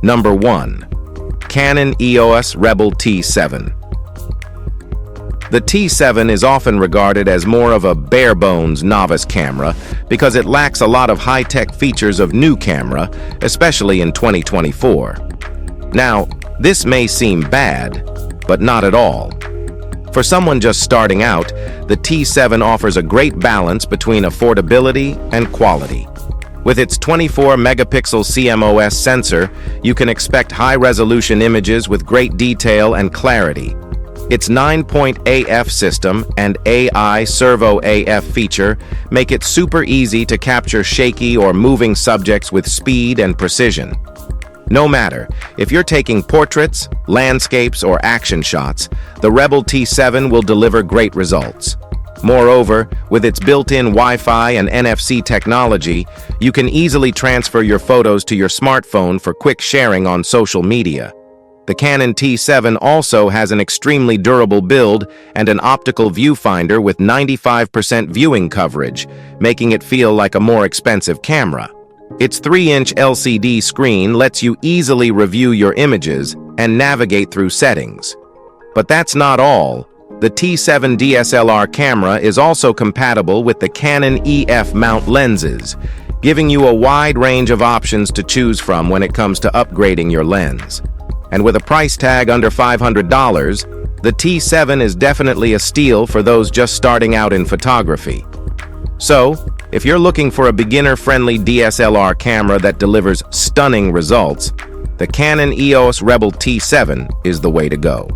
Number 1. Canon EOS Rebel T7. The T7 is often regarded as more of a bare-bones novice camera because it lacks a lot of high-tech features of new camera, especially in 2024. Now, this may seem bad, but not at all. For someone just starting out, the T7 offers a great balance between affordability and quality. With its 24-megapixel CMOS sensor, you can expect high-resolution images with great detail and clarity. Its 9-point AF system and AI Servo AF feature make it super easy to capture shaky or moving subjects with speed and precision. No matter if you're taking portraits, landscapes, or action shots, the Rebel T7 will deliver great results. Moreover, with its built-in Wi-Fi and NFC technology, you can easily transfer your photos to your smartphone for quick sharing on social media. The Canon T7 also has an extremely durable build and an optical viewfinder with 95% viewing coverage, making it feel like a more expensive camera. Its 3-inch LCD screen lets you easily review your images and navigate through settings. But that's not all. The T7 DSLR camera is also compatible with the Canon EF mount lenses, giving you a wide range of options to choose from when it comes to upgrading your lens. And with a price tag under $500, the T7 is definitely a steal for those just starting out in photography. So, if you're looking for a beginner-friendly DSLR camera that delivers stunning results, the Canon EOS Rebel T7 is the way to go.